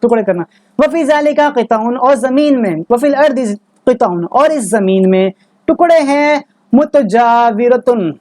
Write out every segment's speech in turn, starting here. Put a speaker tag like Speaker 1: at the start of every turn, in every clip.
Speaker 1: टुकड़े करना। वफी ज़ालिका क़िताउन, और ज़मीन में, वफिल अर्दि क़िताउन, और इस ज़मीन में टुकड़े हैं, मुतजाविरतुन,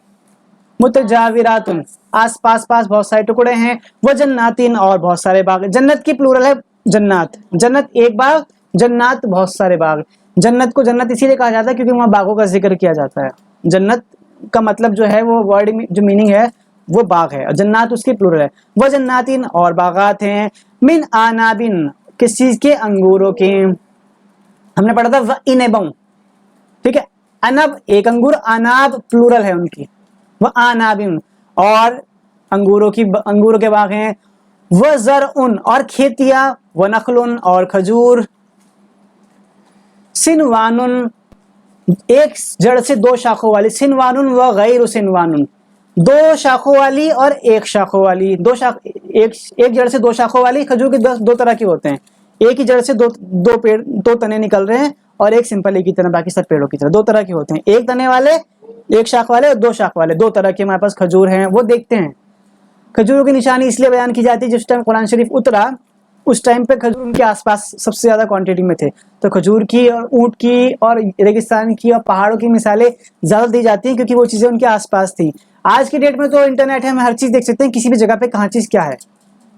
Speaker 1: मुतजाविरातुन, आस पास पास बहुत सारे टुकड़े हैं, व जन्नातिन, और बहुत सारे बाग। जन्नत की प्लूरल है जन्नात, जन्नत एक बाग, जन्नात बहुत सारे बाग। जन्नत को जन्नत इसीलिए कहा जाता है क्योंकि वहाँ बागों का जिक्र किया जाता है। जन्नत का मतलब जो है वो वर्ड में जो मीनिंग है वो बाग है, जन्नात उसकी प्लूरल है। व जन्नातिन, और बागात हैं, मिन आनाबिन, किस चीज के, अंगूरों के। हमने पढ़ा था व इनेबों, ठीक है, अनब एक अंगूर, अनाब प्लूरल है उनकी, व आनाबिन, और अंगूरों के बाग हैं। व ज़रउन, और खेतियां, व नखलुन, और खजूर। सिनवानुन, एक जड़ से दो शाखों वाली, सिनवानुन व गैर सिनवानुन, दो शाखों वाली और एक शाखों वाली। एक जड़ से दो शाखों वाली खजूर के दो तरह के होते हैं। एक ही जड़ से दो पेड़, दो तने निकल रहे हैं, और एक सिंपल एक ही तरह, बाकी सब पेड़ों की तरह दो तरह के होते हैं। एक तने वाले, एक शाख वाले, और दो शाख वाले, दो तरह के हमारे पास खजूर हैं, वो देखते हैं। खजूरों की निशानी इसलिए बयान की जाती है, जिस टाइम कुरान शरीफ उतरा उस टाइम पे खजूर उनके आसपास सबसे ज्यादा क्वांटिटी में थे, तो खजूर की और ऊंट की और रेगिस्तान की और पहाड़ों की मिसालें ज्यादा दी जाती हैं क्योंकि वो चीजें उनके आसपास थी। आज की डेट में तो इंटरनेट है, हम हर चीज देख सकते हैं, किसी भी जगह पे कहाँ चीज क्या है।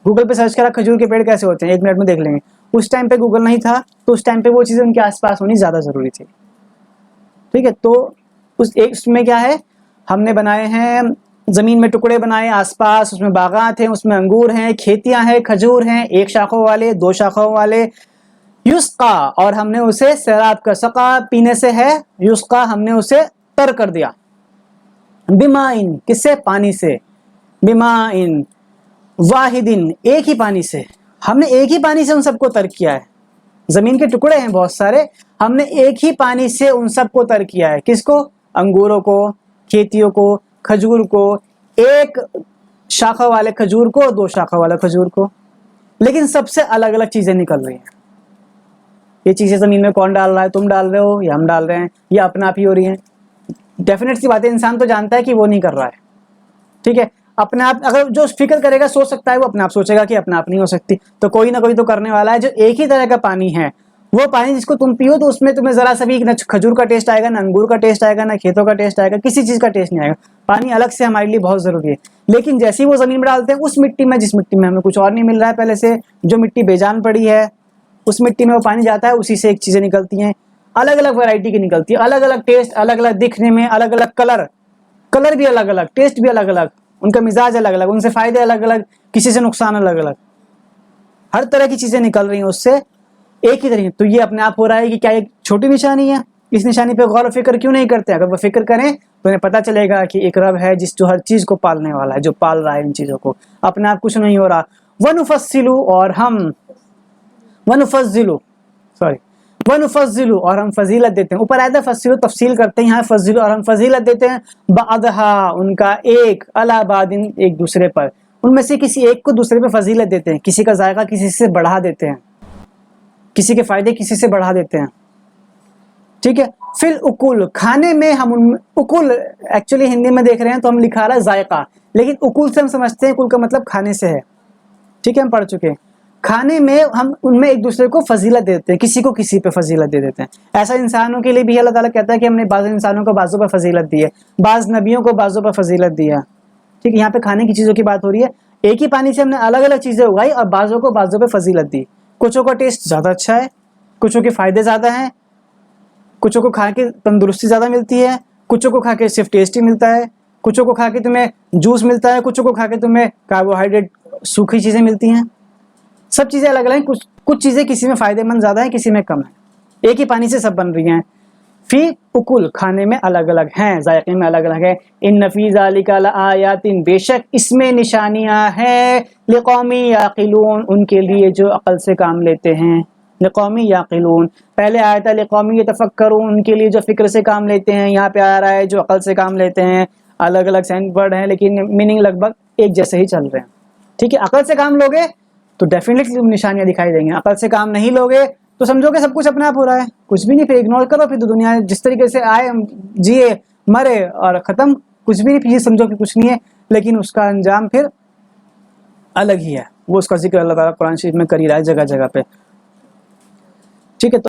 Speaker 1: गूगल पे सर्च करा खजूर के पेड़ कैसे होते हैं, 1 मिनट में देख लेंगे। उस टाइम पे गूगल नहीं था, तो उस टाइम पे वो चीजें उनके आसपास होनी ज्यादा जरूरी थी, ठीक है। तो उसमें क्या है, हमने बनाए हैं, जमीन में टुकड़े बनाए आसपास, उसमें बागात हैं, उसमें अंगूर हैं, खेतियां हैं, खजूर हैं, एक शाखों वाले, दो शाखों वाले। युस्का, और हमने उसे सैराब का, सका पीने से है, युस्का हमने उसे तर कर दिया। बिमाइन, किससे, पानी से। बिमाइन वाहिदिन, एक ही पानी से, हमने एक ही पानी से उन सबको तर किया है। जमीन के टुकड़े हैं बहुत सारे, हमने एक ही पानी से उन सबको तर किया है। किसको, अंगूरों को, खेतियों को, खजूर को, एक शाखा वाले खजूर को, दो शाखा वाले खजूर को। लेकिन सबसे अलग अलग चीजें निकल रही हैं। ये चीजें जमीन में कौन डाल रहा है, तुम डाल रहे हो या हम डाल रहे हैं, या अपना आप ही हो रही हैं। डेफिनेट सी बात है, इंसान तो जानता है कि वो नहीं कर रहा है, ठीक है। अपने आप अगर जो फिक्र करेगा, सोच सकता है, वो अपने आप सोचेगा कि अपने आप नहीं हो सकती, तो कोई ना कोई तो करने वाला है। जो एक ही तरह का पानी है, वो पानी जिसको तुम पियो तो उसमें तुम्हें जरा सा भी न खजूर का टेस्ट आएगा, ना अंगूर का टेस्ट आएगा, ना खेतों का टेस्ट आएगा, किसी चीज का टेस्ट नहीं आएगा। पानी अलग से हमारे लिए बहुत जरूरी है। लेकिन जैसे ही वो जमीन में डालते हैं, उस मिट्टी में, जिस मिट्टी में हमें कुछ और नहीं मिल रहा है पहले से, जो मिट्टी बेजान पड़ी है, उस मिट्टी में वो पानी जाता है, उसी से एक चीजें निकलती हैं, अलग अलग वैरायटी की निकलती है, अलग अलग टेस्ट, अलग अलग दिखने में, अलग अलग कलर भी अलग अलग, टेस्ट भी अलग अलग, उनका मिजाज अलग अलग, उनसे फायदे अलग अलग, किसी से नुकसान अलग अलग, हर तरह की चीजें निकल रही हैं उससे एक ही तरीके। तो ये अपने आप हो रहा है कि क्या एक छोटी निशानी है, इस निशानी पे गौर फिक्र क्यों नहीं करते। अगर वो फिक्र करें तो उन्हें पता चलेगा कि एक रब है जो हर चीज को पालने वाला है, जो पाल रहा है इन चीजों को, अपने आप कुछ नहीं हो रहा। वनुफस्सिलु, और हम, वनुफज्जिलु, सॉरी, वनुफज्जिलु, और हम फजीलत देते हैं। ऊपर आया था फस्सिलु, तफसील करते हैं, यहाँ फज्जिलु, और हम फजीलत देते हैं, बादहा, उनका एक, अला बादिन, एक दूसरे पर, उनमें से किसी एक को दूसरे पे फजीलत देते हैं, किसी का जायका किसी से बढ़ा देते हैं, किसी के फायदे किसी से बढ़ा देते हैं, ठीक है। फिर उकुल, खाने में हम उन उकुल, एक्चुअली हिंदी में देख रहे हैं तो हम लिखा रहा है जायका, लेकिन उकुल से हम समझते हैं, उकुल का मतलब खाने से है, ठीक है, हम पढ़ चुके हैं। खाने में हम उनमें एक दूसरे को फजीलत देते हैं, किसी को किसी पे फजीलत दे देते हैं। ऐसा इंसानों के लिए भी अल्लाह ताला कहता है कि हमने बाज़ इंसानों को बाज़ों पर फजीलत दी है, बाज़ नबियों को बाज़ों पर फजीलत दी है, ठीक है। यहाँ पे खाने की चीज़ों की बात हो रही है। एक ही पानी से हमने अलग अलग चीज़ें उगाई और बाज़ों को बाज़ों पर फजीलत दी। कुछों का टेस्ट ज़्यादा अच्छा है, कुछों के फ़ायदे ज़्यादा हैं, कुछों को खा के तंदुरुस्ती ज़्यादा मिलती है, कुछों को खा के सिर्फ टेस्ट ही मिलता है, कुछों को खा के तुम्हें जूस मिलता है, कुछों को खा के तुम्हें कार्बोहाइड्रेट सूखी चीज़ें मिलती हैं। सब चीज़ें अलग अलग हैं, कुछ चीज़ें किसी में फ़ायदेमंद ज़्यादा है, किसी में कम है। एक ही पानी से सब बन रही हैं। फी उकुल, खाने में अलग अलग हैं, जायके में अलग अलग है। इन नफी ज़ालिका लआयातिन, बेशक इसमें निशानियाँ हैं, लिक़ौमी याक़िलून, उनके लिए जो अक़ल से काम लेते हैं। लिक़ौमी याक़िलून, पहले आया था लिक़ौमी यतफ़क्करून, उनके लिए जो फ़िक्र से काम लेते हैं। यहाँ पे आ रहा है जो अक़ल से काम लेते हैं। अलग अलग सेंस वर्ड हैं लेकिन मीनिंग लगभग एक जैसे ही चल रहे हैं, ठीक है। अक़ल से काम लोगे तो डेफिनेटली निशानियाँ दिखाई देंगी, अक़ल से काम नहीं लोगे तो समझोगे सब कुछ अपने आप हो रहा है, कुछ भी नहीं, फिर इग्नोर करो, फिर तो दुनिया जिस तरीके से आए, जिए, मरे और ख़त्म, कुछ भी नहीं, फिर समझो कि कुछ नहीं है, लेकिन उसका अंजाम फिर अलग ही है। वो उसका जिक्र अल्लाह ताला कुरान शरीफ में कर ही रहा है जगह जगह पे। ठीक है। तो